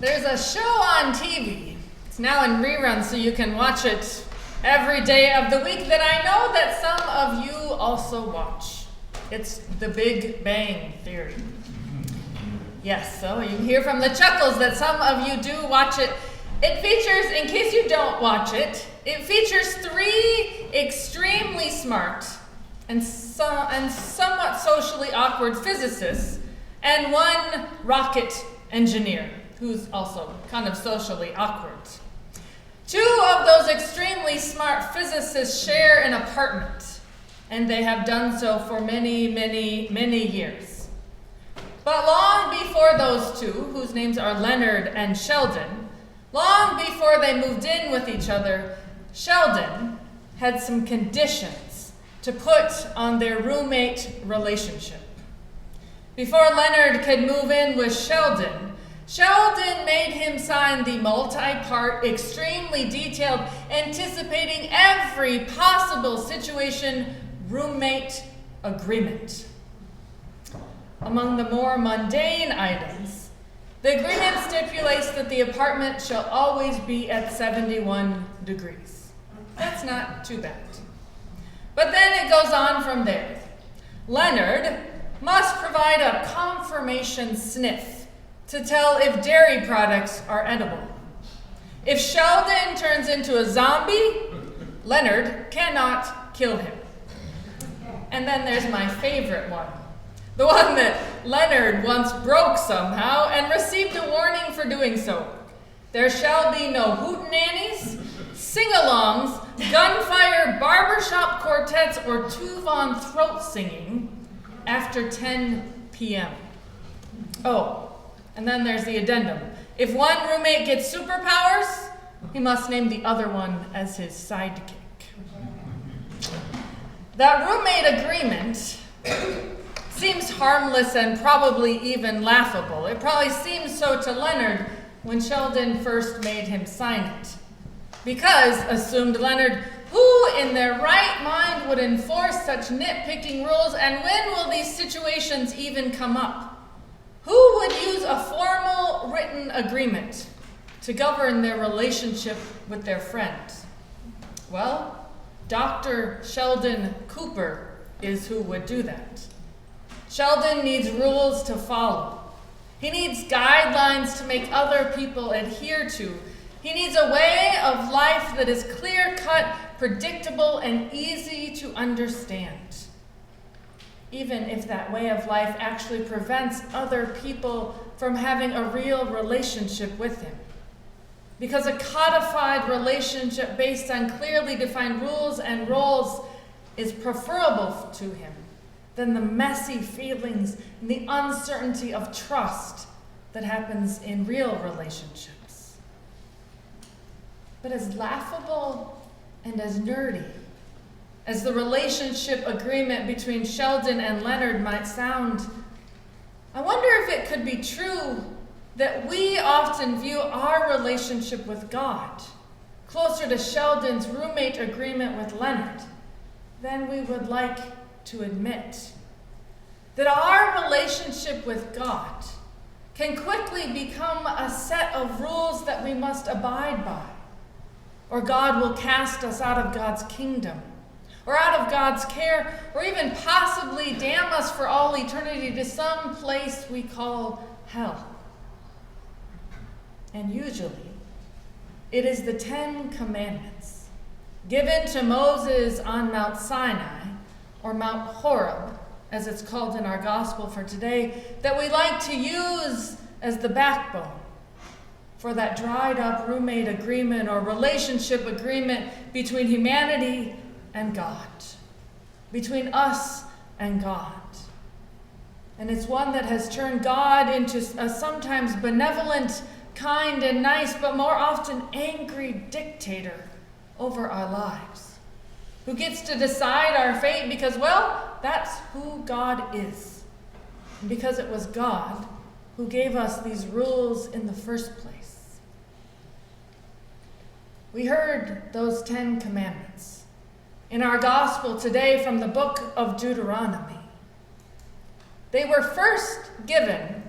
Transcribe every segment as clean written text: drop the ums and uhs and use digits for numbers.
There's a show on TV. It's now in reruns, so you can watch it every day of the week that I know that some of you also watch. It's The Big Bang Theory. Yes, so you can hear from the chuckles that some of you do watch it. It features, in case you don't watch it, it features 3 extremely smart and somewhat socially awkward physicists and 1 rocket engineer who's also kind of socially awkward. 2 of those extremely smart physicists share an apartment, and they have done so for many, many, many years. But long before those 2, whose names are Leonard and Sheldon, long before they moved in with each other, Sheldon had some conditions to put on their roommate relationship. Before Leonard could move in with Sheldon made him sign the multi-part, extremely detailed, anticipating every possible situation roommate agreement. Among the more mundane items, the agreement stipulates that the apartment shall always be at 71 degrees. That's not too bad. But then it goes on from there. Leonard must provide a confirmation sniff to tell if dairy products are edible. If Sheldon turns into a zombie, Leonard cannot kill him. And then there's my favorite one. The one that Leonard once broke somehow and received a warning for doing so. There shall be no hootenannies, sing-alongs, gunfire, barbershop quartets, or two-von throat singing after 10 p.m. Oh, and then there's the addendum. If one roommate gets superpowers, he must name the other one as his sidekick. That roommate agreement seems harmless and probably even laughable. It probably seems so to Leonard when Sheldon first made him sign it. Because, assumed Leonard, who in their right mind would enforce such nitpicking rules, and when will these situations even come up? Who would use a formal written agreement to govern their relationship with their friend? Well, Dr. Sheldon Cooper is who would do that. Sheldon needs rules to follow. He needs guidelines to make other people adhere to. He needs a way of life that is clear-cut, predictable, and easy to understand. Even if that way of life actually prevents other people from having a real relationship with him. Because a codified relationship based on clearly defined rules and roles is preferable to him than the messy feelings and the uncertainty of trust that happens in real relationships. But as laughable and as nerdy as the relationship agreement between Sheldon and Leonard might sound, I wonder if it could be true that we often view our relationship with God closer to Sheldon's roommate agreement with Leonard than we would like to admit. That our relationship with God can quickly become a set of rules that we must abide by, or God will cast us out of God's kingdom, or out of God's care, or even possibly damn us for all eternity to some place we call hell. And usually, it is the 10 Commandments given to Moses on Mount Sinai, or Mount Horeb, as it's called in our gospel for today, that we like to use as the backbone for that dried up roommate agreement or relationship agreement between humanity and God, between us and God. And it's one that has turned God into a sometimes benevolent, kind, and nice, but more often angry dictator over our lives, who gets to decide our fate because, well, that's who God is. And because it was God who gave us these rules in the first place. We heard those 10 commandments in our gospel today from the book of Deuteronomy. They were first given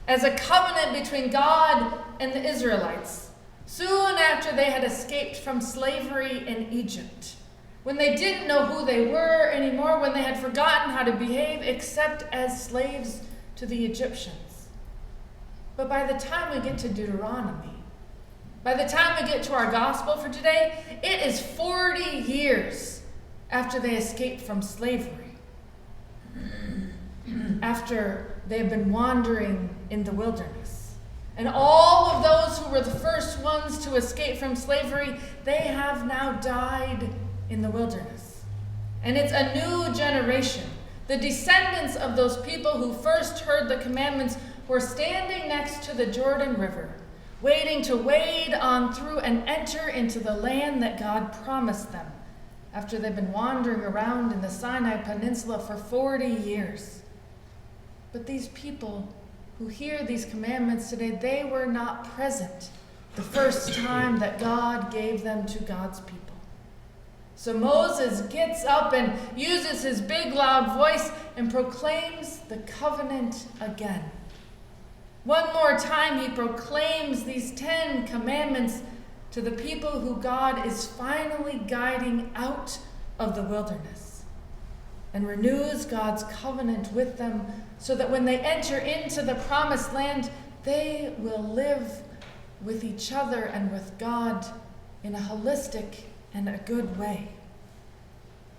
as a covenant between God and the Israelites soon after they had escaped from slavery in Egypt, when they didn't know who they were anymore, when they had forgotten how to behave except as slaves to the Egyptians. But by the time we get to Deuteronomy, by the time we get to our gospel for today, it is 40 years after they escaped from slavery, after they have been wandering in the wilderness. And all of those who were the first ones to escape from slavery, they have now died in the wilderness. And it's a new generation. The descendants of those people who first heard the commandments were standing next to the Jordan River, waiting to wade on through and enter into the land that God promised them after they've been wandering around in the Sinai Peninsula for 40 years. But these people who hear these commandments today, they were not present the first time that God gave them to God's people. So Moses gets up and uses his big loud voice and proclaims the covenant again. One more time he proclaims these 10 commandments to the people who God is finally guiding out of the wilderness, and renews God's covenant with them so that when they enter into the promised land, they will live with each other and with God in a holistic and a good way.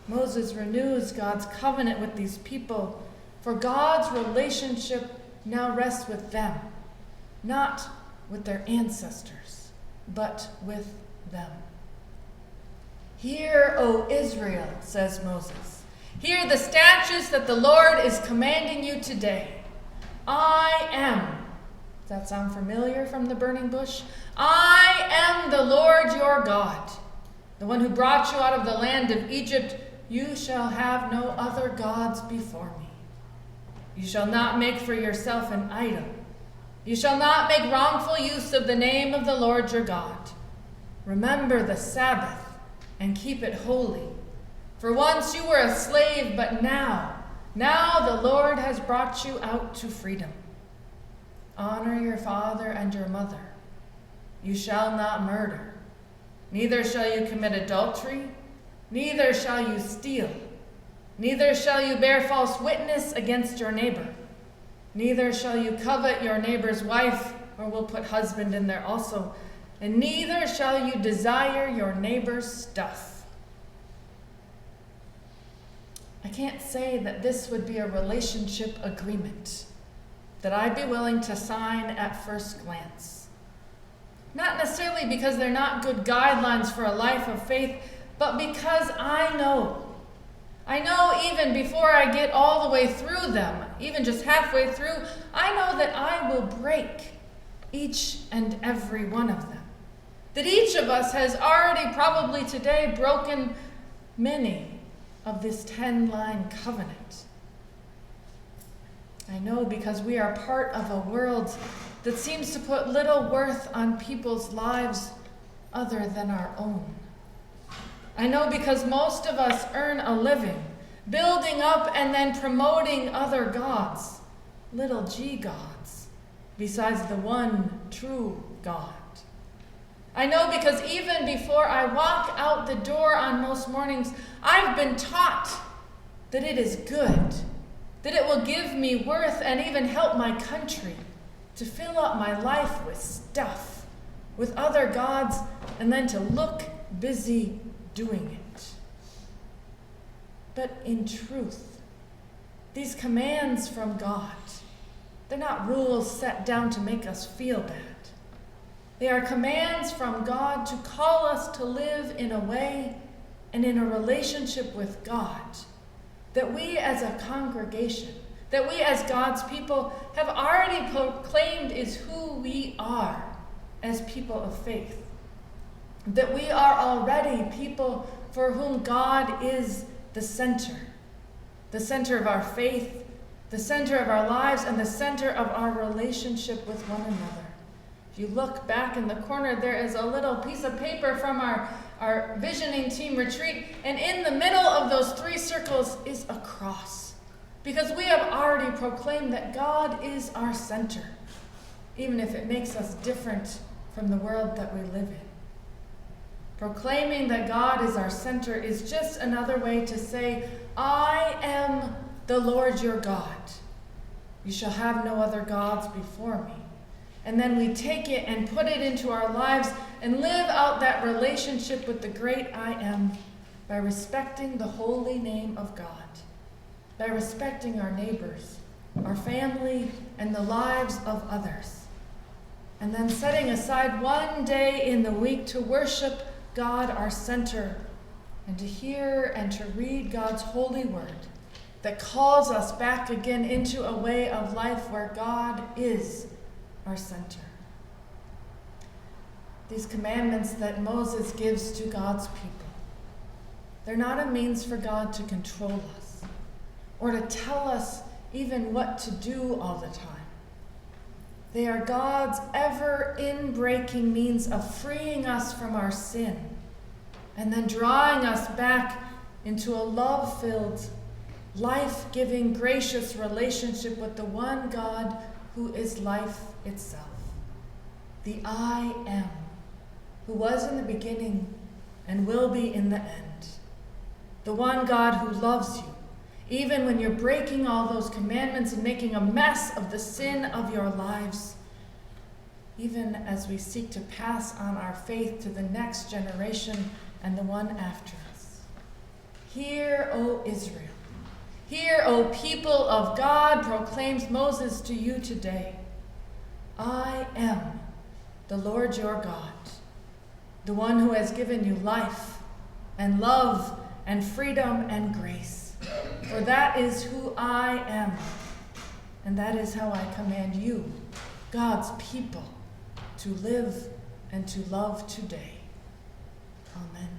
Moses renews God's covenant with these people, for God's relationship now rests with them, not with their ancestors, but with them. Hear, O Israel, says Moses. Hear the statutes that the Lord is commanding you today. I am. Does that sound familiar from the burning bush? I am the Lord your God, the one who brought you out of the land of Egypt. You shall have no other gods before me. You shall not make for yourself an idol. You shall not make wrongful use of the name of the Lord your God. Remember the Sabbath and keep it holy. For once you were a slave, but now the Lord has brought you out to freedom. Honor your father and your mother. You shall not murder. Neither shall you commit adultery. Neither shall you steal. Neither shall you bear false witness against your neighbor. Neither shall you covet your neighbor's wife, or we'll put husband in there also. And neither shall you desire your neighbor's stuff. I can't say that this would be a relationship agreement that I'd be willing to sign at first glance. Not necessarily because they're not good guidelines for a life of faith, but because I know even before I get all the way through them, even just halfway through, I know that I will break each and every one of them. That each of us has already probably today broken many of this 10-line covenant. I know because we are part of a world that seems to put little worth on people's lives other than our own. I know because most of us earn a living building up and then promoting other gods, little g gods, besides the one true God. I know because even before I walk out the door on most mornings, I've been taught that it is good, that it will give me worth and even help my country to fill up my life with stuff, with other gods, and then to look busy doing it. But in truth, these commands from God, they're not rules set down to make us feel bad. They are commands from God to call us to live in a way and in a relationship with God that we as a congregation, that we as God's people have already proclaimed is who we are as people of faith. That we are already people for whom God is the center of our faith, the center of our lives, and the center of our relationship with one another. If you look back in the corner, there is a little piece of paper from our visioning team retreat, and in the middle of those 3 circles is a cross. Because we have already proclaimed that God is our center, even if it makes us different from the world that we live in. Proclaiming that God is our center is just another way to say, I am the Lord your God. You shall have no other gods before me. And then we take it and put it into our lives and live out that relationship with the great I am by respecting the holy name of God, by respecting our neighbors, our family, and the lives of others. And then setting aside one day in the week to worship God, our center, and to hear and to read God's holy word that calls us back again into a way of life where God is our center. These commandments that Moses gives to God's people, they're not a means for God to control us or to tell us even what to do all the time. They are God's ever-in-breaking means of freeing us from our sin and then drawing us back into a love-filled, life-giving, gracious relationship with the one God who is life itself. The I am, who was in the beginning and will be in the end. The one God who loves you, even when you're breaking all those commandments and making a mess of the sin of your lives, even as we seek to pass on our faith to the next generation and the one after us. Hear, O Israel. Hear, O people of God, proclaims Moses to you today. I am the Lord your God, the one who has given you life and love and freedom and grace. For that is who I am, and that is how I command you, God's people, to live and to love today. Amen.